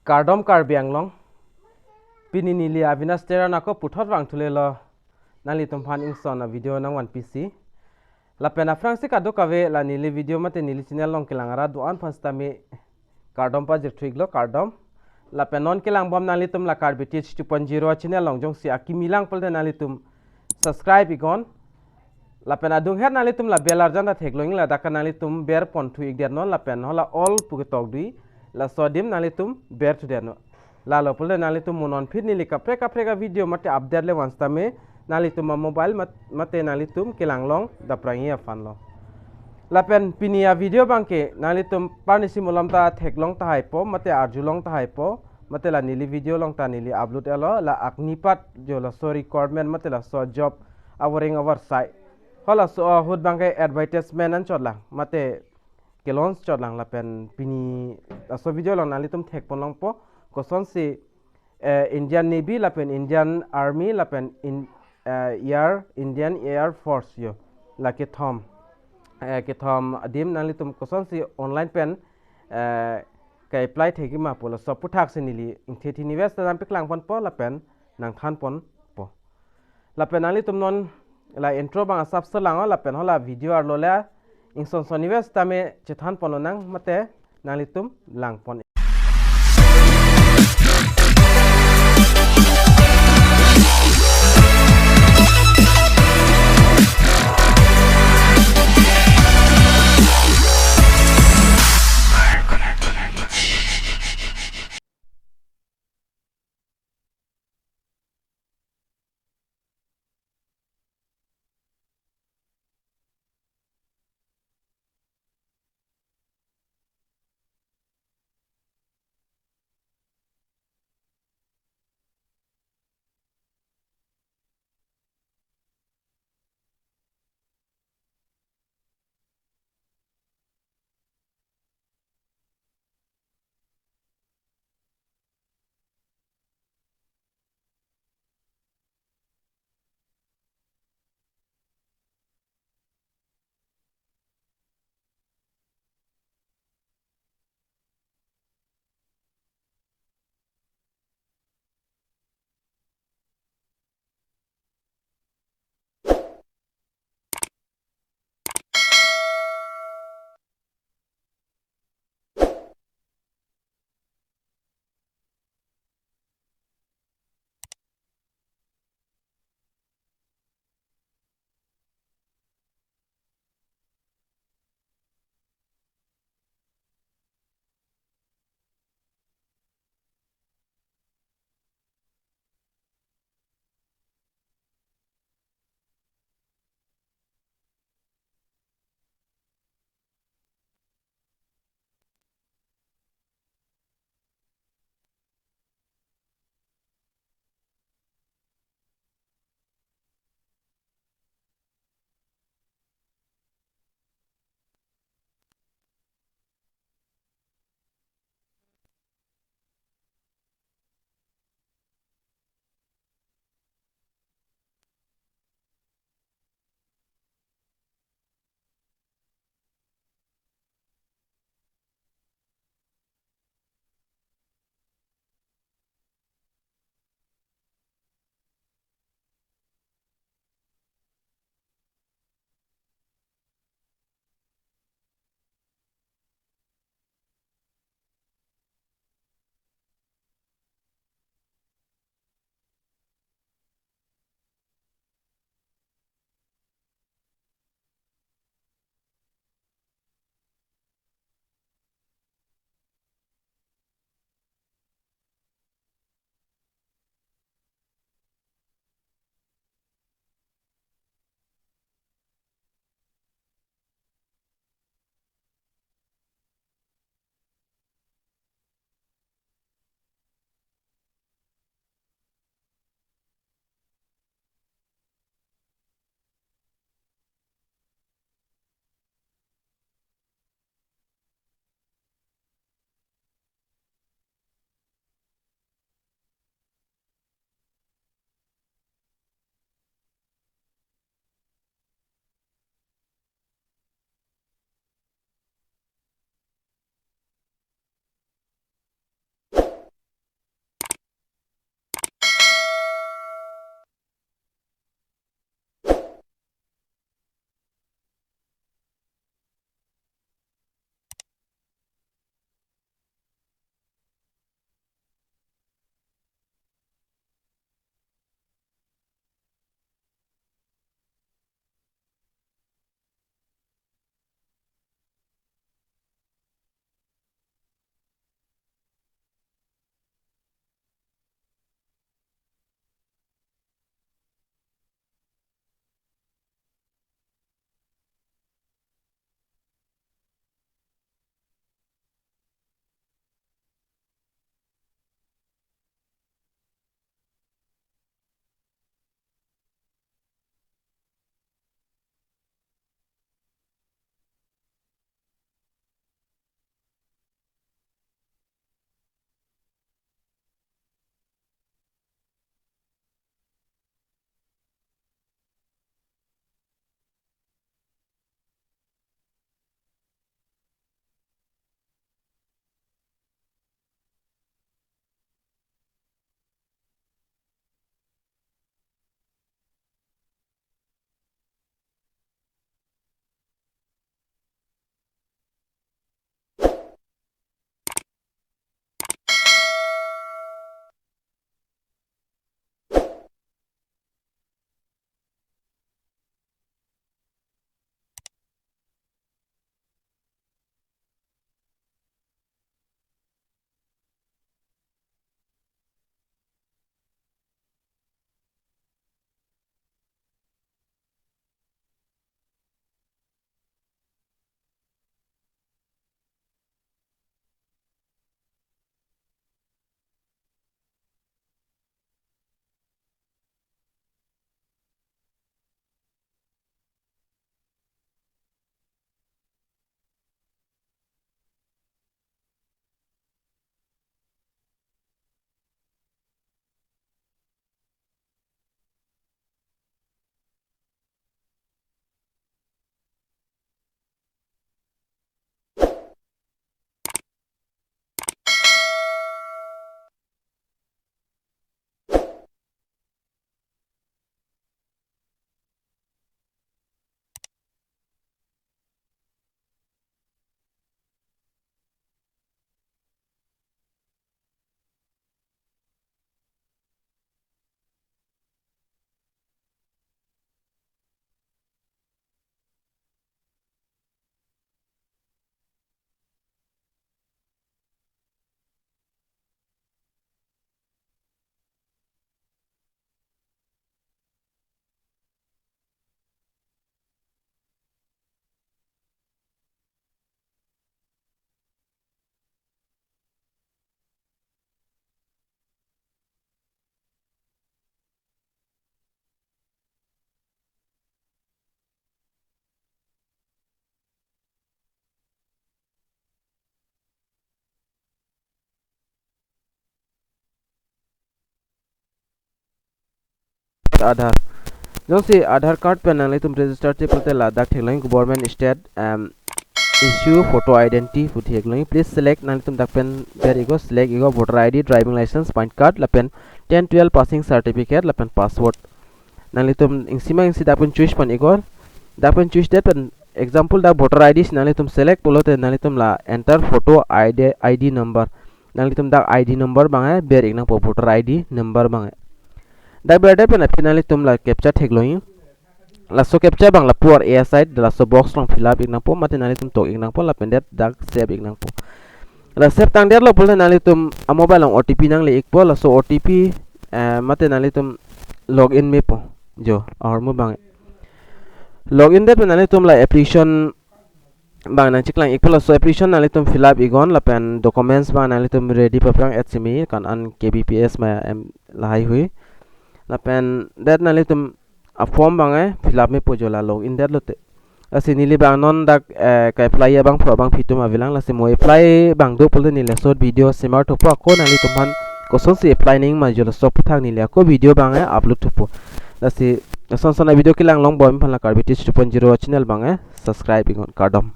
Kardom Karbi anglong pini nili avinas tera nako puthot wang thule lo nali tumphan ingson na video nang wan pc la pena fransi kado kave la nili video mate nili channel long kilangara duan phastami Kardom pa jirthuiglo Kardom la penon kilang bom nali tum la Karbi th 2.0 channel long jong si akimilang polde nali tum subscribe igon la pena dung her nali tum la belar janda thekloing la daka nali tum ber pon thu igder non la pen hola all pugitok dui la sodim nali tum ber thu derno la lo polde nali tum monon fit nili kapre ka video mate update le wansta me nali tum mobile mate nali tum kilang long da prangi afan lo la pen pinia video bangke nali tum parnisi mulam ta theklong ta haipo mate arjulong ta haipo mate la nili video long ta nili upload elo la Agnipath jo la so recordment mate la so job awering over site hola so hud bangke advertisement an chotlang mate kelons chotlang la pen pini so video long nali tum thek pon long po koson si Indian Navy la pen Indian Army la pen Indian Air Force yo la ke thom adim nali tum koson si online pen kai apply thegi ma polo so puthak se nili ingthethi niwes ta pik lang pon po la pen nang than pon po la pen nali tum non la intro bang asap selang la pen hola video ar lola ingson son niwes ta me chethan pon nang mate nali tum lang pon Aadhaar jong si Aadhaar card pe nang le tum register te pote la dak thek lang government state issue photo identity puthi ek lang please select nang tum dak pen there ego select ego voter ID driving license PAN card la pen 10 12 passing certificate la pen password nang le tum insima insi dak pen choose pan ego dak pen choose that pen example da voter ID nang le tum select polote nang le tum la enter photo ID number nang le tum dak ID number bang ber ek nang po voter ID number bang dak ber da pen nang le tum la captcha thek loin la so captcha bang la puar a side la so box long fill up iknang po mate nali tum tok iknang po la pendet dak save iknang po la save tang der lo pol nali tum a mobile long OTP nang le ik po la so OTP mate nali tum login me po jo or mo bang login det nali tum la application bang nang chiklang ik po la so application nali tum fill up igon la pen documents bang nali tum ready paprang htsmi kan an kbps ma la hai hui la pen det nali tum a form bang fill up me pojola log in that lote asi nili bang non dak ka apply bang pro bang fitum avilang la se mo apply bang do pol ni le short video simar to pa ko nali tuman ko son si apply ning ma jola stop thang ni le ko video bang upload to po la se son son video kilang long bom phan la Karbi 2.0 channel bang subscribe ingon Kardom